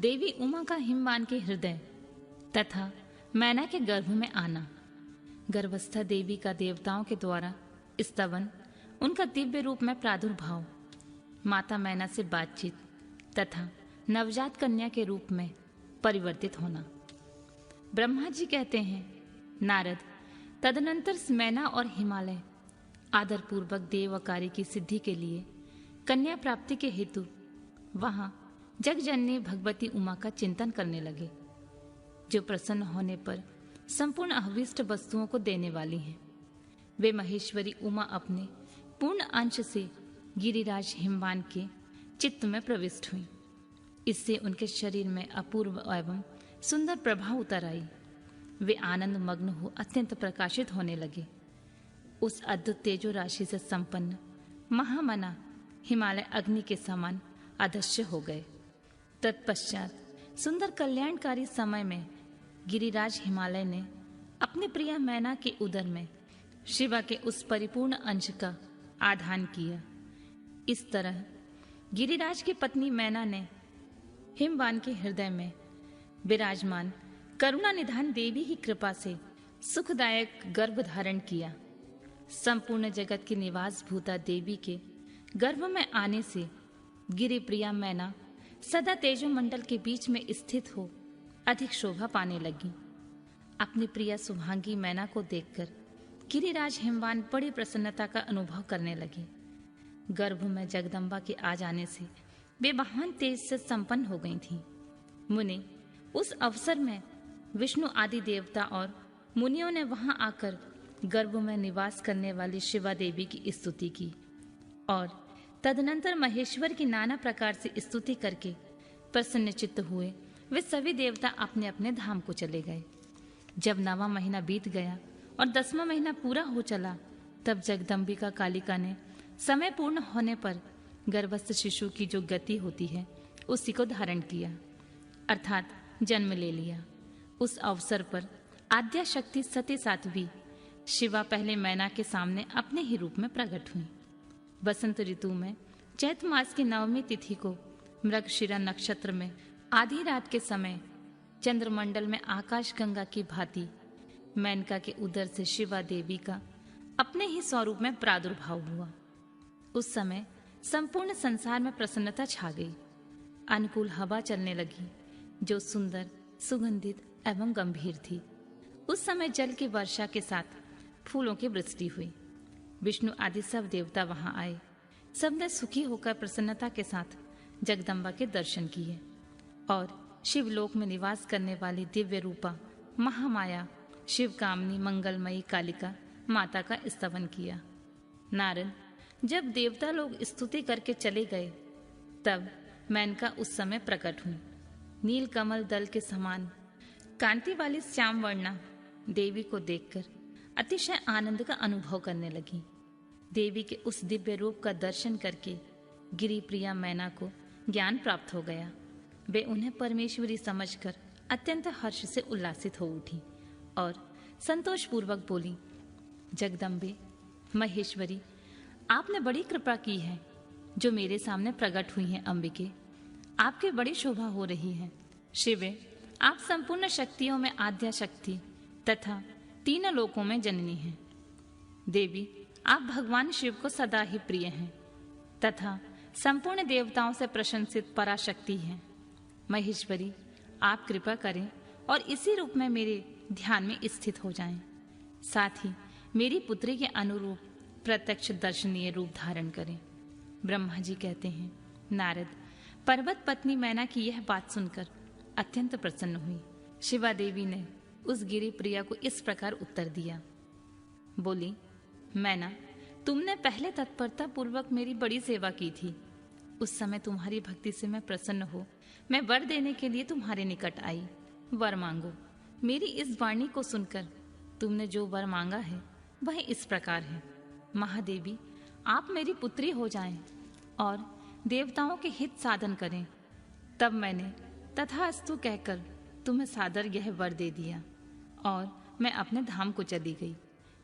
देवी उमा का हिमवान के हृदय तथा मैना के गर्भ में आना, गर्भस्था देवी का देवताओं के द्वारा स्तवन, उनका दिव्य रूप में प्रादुर्भाव, माता मैना से बातचीत तथा नवजात कन्या के रूप में परिवर्तित होना। ब्रह्मा जी कहते हैं, नारद, तदनंतर मैना और हिमालय आदरपूर्वक देव कार्य की सिद्धि के लिए कन्या प्राप्ति के हेतु वहां जगजननी भगवती उमा का चिंतन करने लगे, जो प्रसन्न होने पर संपूर्ण अभीष्ट वस्तुओं को देने वाली हैं। वे महेश्वरी उमा अपने पूर्ण अंश से गिरिराज हिमवान के चित्त में प्रविष्ट हुई। इससे उनके शरीर में अपूर्व एवं सुंदर प्रभाव उतर आई। वे आनंद मग्न हो अत्यंत प्रकाशित होने लगे। उस अद्भुत तेजो राशि से संपन्न महामना हिमालय अग्नि के समान अदृश्य हो गए। तत्पश्चात सुंदर कल्याणकारी समय में गिरिराज हिमालय ने अपनी प्रिया मैना के उदर में शिवा के उस परिपूर्ण अंश का आधान किया। इस तरह गिरिराज की पत्नी मैना ने हिमवान के हृदय में विराजमान करुणा निधान देवी की कृपा से सुखदायक गर्भ धारण किया। संपूर्ण जगत की निवास भूता देवी के गर्भ में आने से गिरि प्रिया मैना सदा तेजो मंडल के बीच में स्थित हो अधिक शोभा पाने लगी। अपनी प्रिया शुभांगी मैना को देखकर गिरिराज हिमवान बड़ी प्रसन्नता का अनुभव करने लगे। गर्भ में जगदम्बा के आ जाने से वे महान तेज से संपन्न हो गई थीं। मुनि उस अवसर में विष्णु आदि देवता और मुनियों ने वहां आकर गर्भ में निवास करने वाली शिवा देवी की स्तुति की और तदनंतर महेश्वर की नाना प्रकार से स्तुति करके प्रसन्नचित्त हुए वे सभी देवता अपने अपने धाम को चले गए। जब 9वां महीना बीत गया और 10वां महीना पूरा हो चला, तब जगदम्बिका कालिका ने समय पूर्ण होने पर गर्भस्थ शिशु की जो गति होती है उसी को धारण किया, अर्थात जन्म ले लिया। उस अवसर पर आद्या शक्ति सती साध्वी शिवा पहले मैना के सामने अपने ही रूप में प्रकट हुई। बसंत ऋतु में चैत्र मास की 9वीं तिथि को मृगशिरा नक्षत्र में आधी रात के समय चंद्रमंडल में आकाश गंगा की भांति मेनका के उदर से शिवा देवी का अपने ही स्वरूप में प्रादुर्भाव हुआ। उस समय संपूर्ण संसार में प्रसन्नता छा गई। अनुकूल हवा चलने लगी जो सुंदर, सुगंधित एवं गंभीर थी। उस समय जल की वर्षा के साथ फूलों की वृष्टि हुई। विष्णु आदि सब देवता वहां आए। सबने सुखी होकर प्रसन्नता के साथ जगदम्बा के दर्शन किए और शिवलोक में निवास करने वाली दिव्य रूपा महामाया शिव कामनी मंगलमयी कालिका माता का स्तवन किया। नारद, जब देवता लोग स्तुति करके चले गए, तब मेनका उस समय प्रकट हुई। नील कमल दल के समान कांति वाली श्याम वर्णा देवी को देखकर अतिशय आनंद का अनुभव करने लगी। देवी के उस दिव्य रूप का दर्शन करके गिरि प्रिया मैना को ज्ञान प्राप्त हो गया। वे उन्हें परमेश्वरी समझकर अत्यंत हर्ष से उल्लासित हो उठी और संतोष पूर्वक बोली, जगदम्बे, महेश्वरी, आपने बड़ी कृपा की है जो मेरे सामने प्रकट हुई हैं। अंबिके, आपकी बड़ी शोभा हो रही है। शिवे, आप संपूर्ण शक्तियों में आद्या शक्ति तथा 3 लोकों में जननी हैं। देवी, आप भगवान शिव को सदा ही प्रिय हैं तथा संपूर्ण देवताओं से प्रशंसित पराशक्ति हैं। महेश्वरी, आप कृपा करें और इसी रूप में मेरे ध्यान में स्थित हो जाएं। साथ ही मेरी पुत्री के अनुरूप प्रत्यक्ष दर्शनीय रूप धारण करें। ब्रह्मा जी कहते हैं, नारद, पर्वत पत्नी मैना की यह बात सुनकर अत्यंत प्रसन्न हुई। शिवा देवी ने उस गिरि प्रिया को इस प्रकार उत्तर दिया। बोली, मैना, तुमने पहले तत्परता पूर्वक मेरी बड़ी सेवा की थी। उस समय तुम्हारी भक्ति से मैं प्रसन्न हो मैं वर देने के लिए तुम्हारे निकट आई। वर मांगो। मेरी इस वाणी को सुनकर तुमने जो वर मांगा है वह इस प्रकार है। महादेवी, आप मेरी पुत्री हो जाएं और देवताओं के हित साधन करें। तब मैंने तथास्तु कहकर तुम्हें सादर यह वर दे दिया और मैं अपने धाम को चली गई।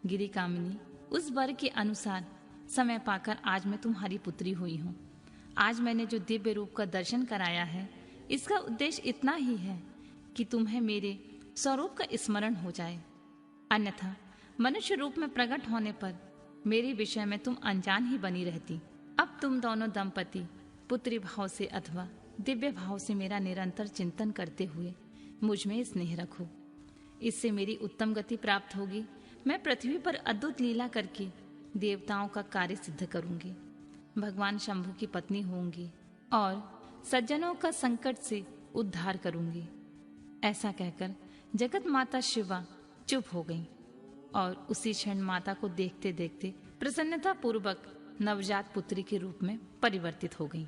गिरि कामिनी, उस वर के अनुसार समय पाकर आज मैं तुम्हारी पुत्री हुई हूँ। आज मैंने जो दिव्य रूप का दर्शन कराया है इसका उद्देश्य इतना ही है कि तुम्हें मेरे स्वरूप का स्मरण हो जाए। अन्यथा मनुष्य रूप में प्रकट होने पर मेरे विषय में तुम अनजान ही बनी रहती। अब तुम दोनों दंपति पुत्री भाव से अथवा दिव्य भाव से मेरा निरंतर चिंतन करते हुए मुझ में स्नेह रखो। इससे मेरी उत्तम गति प्राप्त होगी। मैं पृथ्वी पर अद्भुत लीला करके देवताओं का कार्य सिद्ध करूंगी, भगवान शंभु की पत्नी होंगी और सज्जनों का संकट से उद्धार करूंगी। ऐसा कहकर जगत माता शिवा चुप हो गई और उसी क्षण माता को देखते देखते प्रसन्नता पूर्वक नवजात पुत्री के रूप में परिवर्तित हो गई।